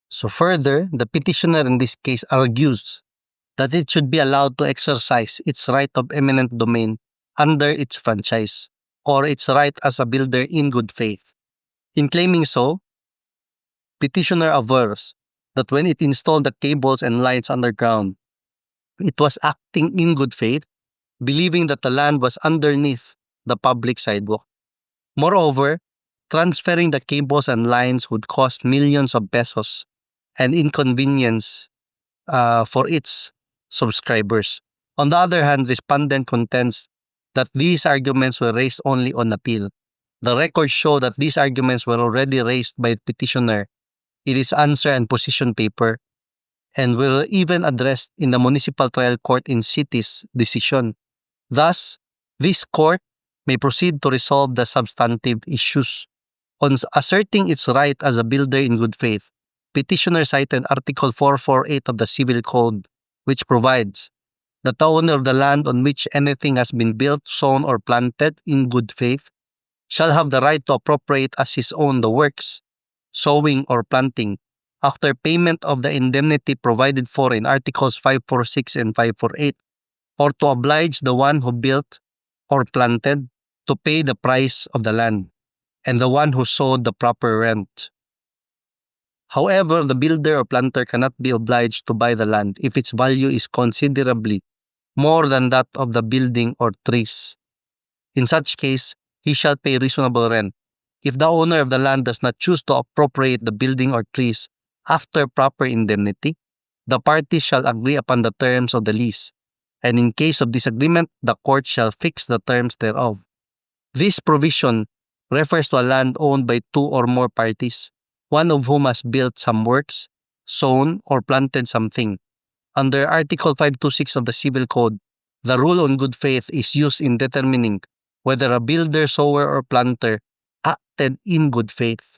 So further, the petitioner in this case argues that it should be allowed to exercise its right of eminent domain under its franchise, or its right as a builder in good faith. In claiming so, petitioner avers that when it installed the cables and lines underground, it was acting in good faith, believing that the land was underneath the public sidewalk. Moreover, transferring the cables and lines would cost millions of pesos and inconvenience for its subscribers. On the other hand, respondent contends that these arguments were raised only on appeal. The records show that these arguments were already raised by the petitioner in its answer and position paper, and were even addressed in the municipal trial court in city's decision. Thus, this court may proceed to resolve the substantive issues. On asserting its right as a builder in good faith, petitioner cited Article 448 of the Civil Code, which provides that the owner of the land on which anything has been built, sown, or planted in good faith shall have the right to appropriate as his own the works, sowing or planting, after payment of the indemnity provided for in Articles 546 and 548, or to oblige the one who built or planted to pay the price of the land, and the one who sowed the proper rent. However, the builder or planter cannot be obliged to buy the land if its value is considerably more than that of the building or trees. In such case, he shall pay reasonable rent. If the owner of the land does not choose to appropriate the building or trees after proper indemnity, the parties shall agree upon the terms of the lease, and in case of disagreement, the court shall fix the terms thereof. This provision refers to a land owned by two or more parties, one of whom has built some works, sown, or planted something. Under Article 526 of the Civil Code, the rule on good faith is used in determining whether a builder, sower, or planter acted in good faith.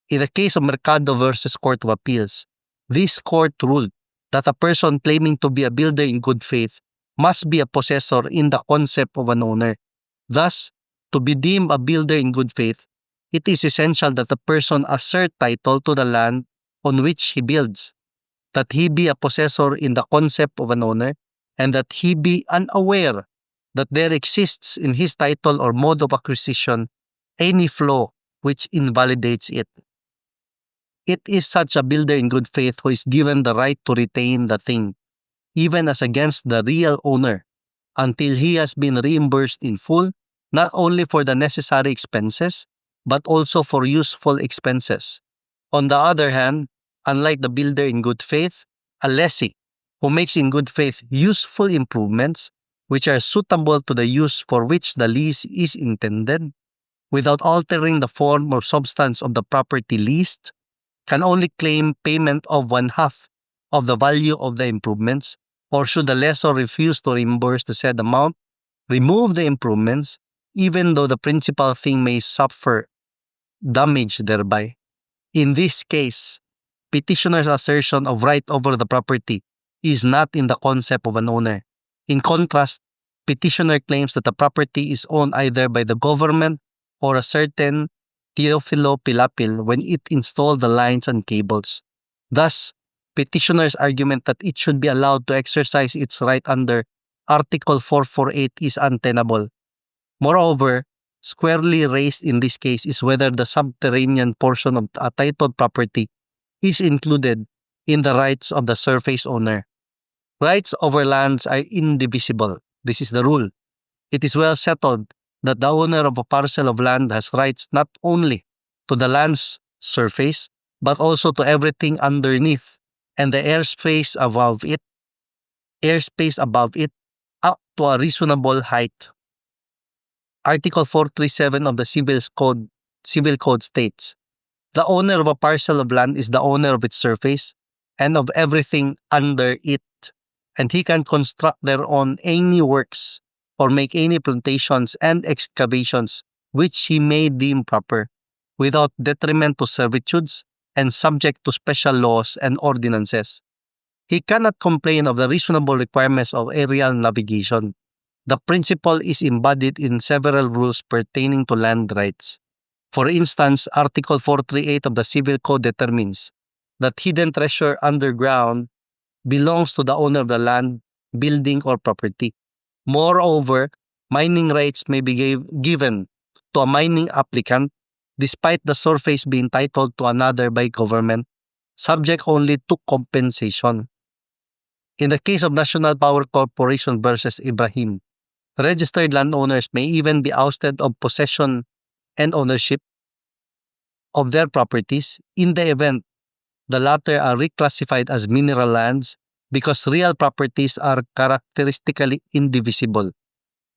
In the case of Mercado versus Court of Appeals, this court ruled that a person claiming to be a builder in good faith must be a possessor in the concept of an owner. Thus, to be deemed a builder in good faith, it is essential that the person assert title to the land on which he builds, that he be a possessor in the concept of an owner, and that he be unaware that there exists in his title or mode of acquisition any flaw which invalidates it. It is such a builder in good faith who is given the right to retain the thing, even as against the real owner, until he has been reimbursed in full, not only for the necessary expenses, but also for useful expenses. On the other hand, unlike the builder in good faith, a lessee who makes in good faith useful improvements which are suitable to the use for which the lease is intended, without altering the form or substance of the property leased, can only claim payment of 1/2 of the value of the improvements, or should the lessor refuse to reimburse the said amount, remove the improvements, even though the principal thing may suffer damage thereby. In this case, petitioner's assertion of right over the property is not in the concept of an owner. In contrast, petitioner claims that the property is owned either by the government or a certain Teofilo Pilapil when it installed the lines and cables. Thus, petitioner's argument that it should be allowed to exercise its right under Article 448 is untenable. Moreover, squarely raised in this case is whether the subterranean portion of a titled property is included in the rights of the surface owner. Rights over lands are indivisible. This is the rule. It is well settled that the owner of a parcel of land has rights not only to the land's surface, but also to everything underneath and the airspace above it up to a reasonable height. Article 437 of the Civil Code states, the owner of a parcel of land is the owner of its surface and of everything under it, and he can construct thereon any works or make any plantations and excavations which he may deem proper, without detriment to servitudes and subject to special laws and ordinances. He cannot complain of the reasonable requirements of aerial navigation. The principle is embodied in several rules pertaining to land rights. For instance, Article 438 of the Civil Code determines that hidden treasure underground belongs to the owner of the land, building, or property. Moreover, mining rights may be given to a mining applicant despite the surface being titled to another by government, subject only to compensation. In the case of National Power Corporation versus Ibrahim, registered landowners may even be ousted of possession and ownership of their properties in the event the latter are reclassified as mineral lands because real properties are characteristically indivisible.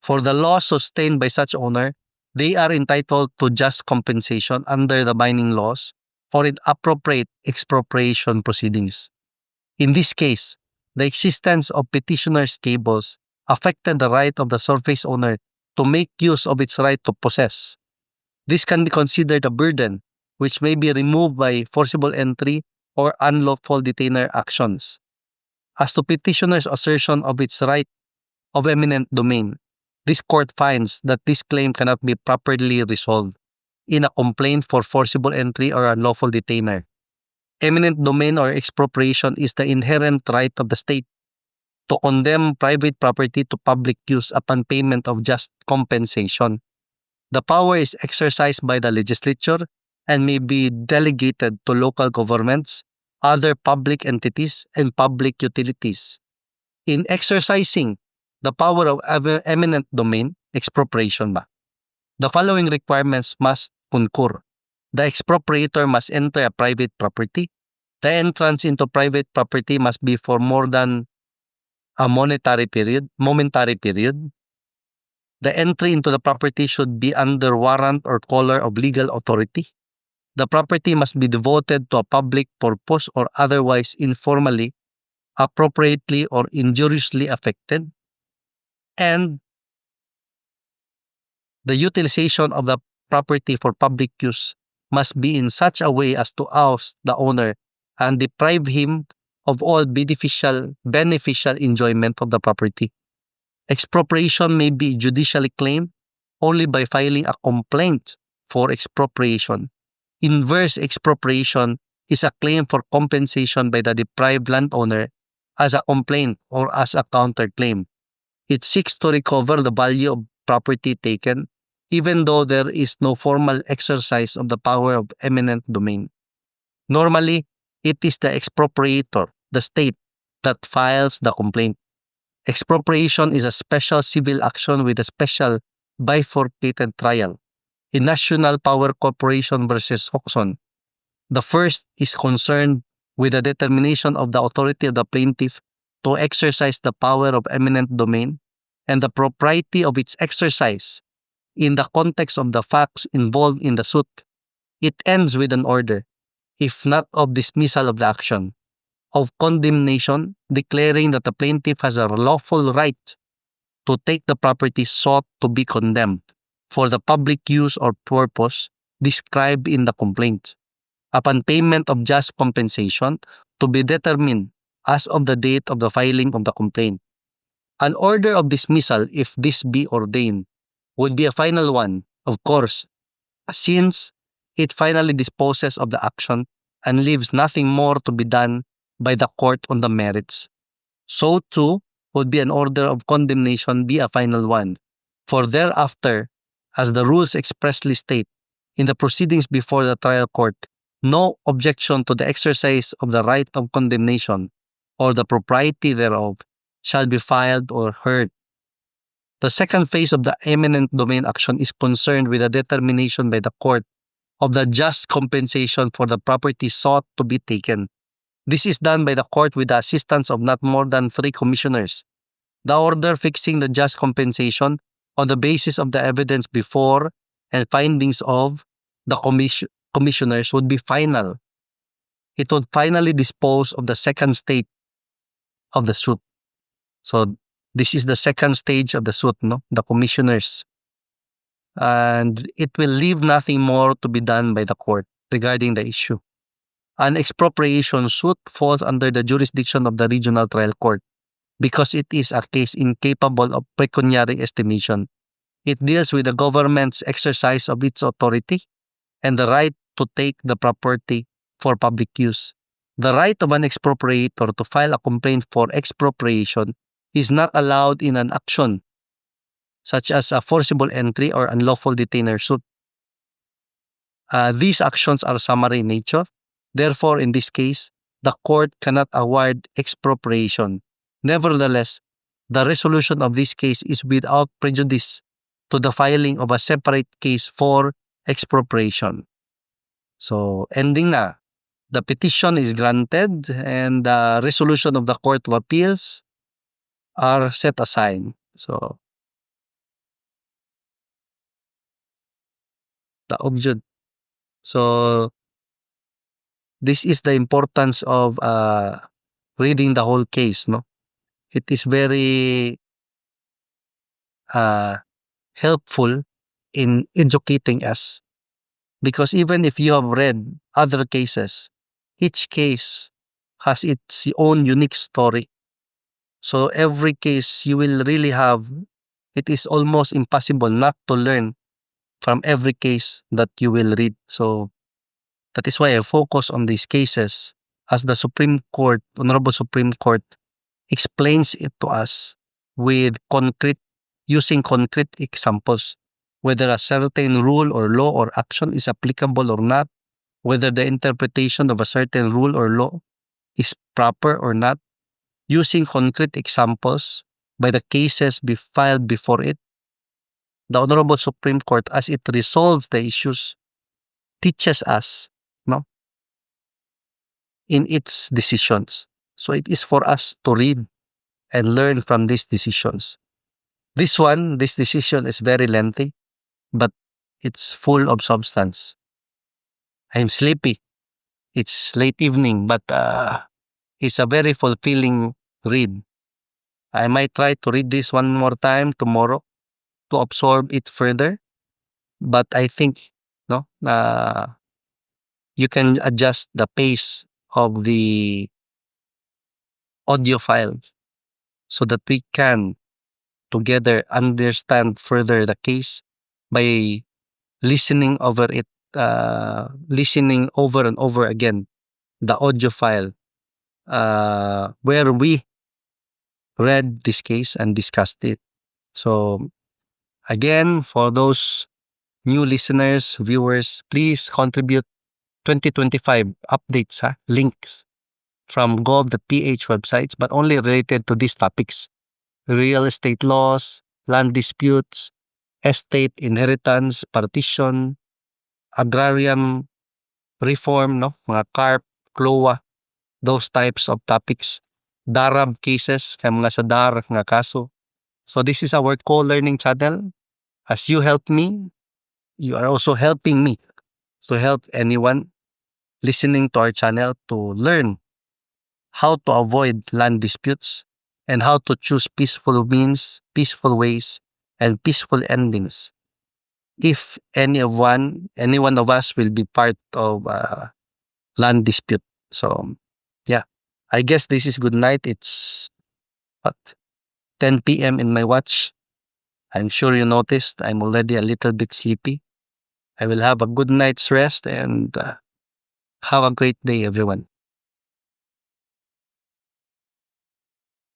For the loss sustained by such owner, they are entitled to just compensation under the mining laws or in appropriate expropriation proceedings. In this case, the existence of petitioner's cables affected the right of the surface owner to make use of its right to possess. This can be considered a burden which may be removed by forcible entry or unlawful detainer actions. As to petitioner's assertion of its right of eminent domain, this court finds that this claim cannot be properly resolved in a complaint for forcible entry or unlawful detainer. Eminent domain or expropriation is the inherent right of the state to condemn private property to public use upon payment of just compensation. The power is exercised by the legislature and may be delegated to local governments, other public entities, and public utilities. In exercising the power of eminent domain, expropriation ba, the following requirements must concur. The expropriator must enter a private property. The entrance into private property must be for more than a momentary period. The entry into the property should be under warrant or color of legal authority. The property must be devoted to a public purpose or otherwise informally, appropriately, or injuriously affected. And the utilization of the property for public use must be in such a way as to oust the owner and deprive him of all beneficial enjoyment of the property. Expropriation may be judicially claimed only by filing a complaint for expropriation. Inverse expropriation is a claim for compensation by the deprived landowner as a complaint or as a counterclaim. It seeks to recover the value of property taken, even though there is no formal exercise of the power of eminent domain. Normally, it is the expropriator, the state, that files the complaint. Expropriation is a special civil action with a special bifurcated trial. In National Power Corporation versus Hoxton, the first is concerned with the determination of the authority of the plaintiff to exercise the power of eminent domain and the propriety of its exercise in the context of the facts involved in the suit. It ends with an order, if not of dismissal of the action, of condemnation, declaring that the plaintiff has a lawful right to take the property sought to be condemned for the public use or purpose described in the complaint, upon payment of just compensation to be determined as of the date of the filing of the complaint. An order of dismissal, if this be ordained, would be a final one, of course, since it finally disposes of the action and leaves nothing more to be done by the court on the merits. So too would be an order of condemnation be a final one, for thereafter, as the rules expressly state, in the proceedings before the trial court, no objection to the exercise of the right of condemnation or the propriety thereof shall be filed or heard. The second phase of the eminent domain action is concerned with the determination by the court of the just compensation for the property sought to be taken. This is done by the court with the assistance of not more than 3 commissioners. The order fixing the just compensation on the basis of the evidence before and findings of the commissioners would be final. It would finally dispose of the second stage of the suit. So this is the second stage of the suit, no? The commissioners. And it will leave nothing more to be done by the court regarding the issue. An expropriation suit falls under the jurisdiction of the regional trial court because it is a case incapable of pecuniary estimation. It deals with the government's exercise of its authority and the right to take the property for public use. The right of an expropriator to file a complaint for expropriation is not allowed in an action such as a forcible entry or unlawful detainer suit. These actions are summary in nature. Therefore, in this case, the court cannot award expropriation. Nevertheless, the resolution of this case is without prejudice to the filing of a separate case for expropriation. So, ending na. The petition is granted and the resolution of the Court of Appeals are set aside. So, the object. So, this is the importance of reading the whole case, no? It is very helpful in educating us because even if you have read other cases, each case has its own unique story. So every case you will really have, it is almost impossible not to learn from every case that you will read. So that is why I focus on these cases as the Supreme Court, Honorable Supreme Court, explains it to us with using concrete examples, whether a certain rule or law or action is applicable or not, whether the interpretation of a certain rule or law is proper or not, using concrete examples by the cases filed before it. The Honorable Supreme Court, as it resolves the issues, teaches us, no, in its decisions. So it is for us to read and learn from these decisions. This decision is very lengthy, but it's full of substance. I'm sleepy. It's late evening, but it's a very fulfilling read. I might try to read this one more time tomorrow to absorb it further. But I think you can adjust the pace of the audio file so that we can together understand further the case by listening over it, listening over and over again the audio file where we read this case and discussed it. So again, for those new listeners, viewers, please contribute 2025 updates, links from gov.ph websites, but only related to these topics: real estate laws, land disputes, estate inheritance, partition, agrarian reform, no, mga CARP, CLOA, those types of topics. DARAB cases, kaya mga sa DAR nga kaso. So this is our co-learning channel. As you help me, you are also helping me to help anyone listening to our channel to learn how to avoid land disputes and how to choose peaceful means, peaceful ways, and peaceful endings. If any one of us will be part of land dispute. So, yeah, I guess this is good night. It's 10 p.m. in my watch. I'm sure you noticed I'm already a little bit sleepy. I will have a good night's rest and have a great day, everyone.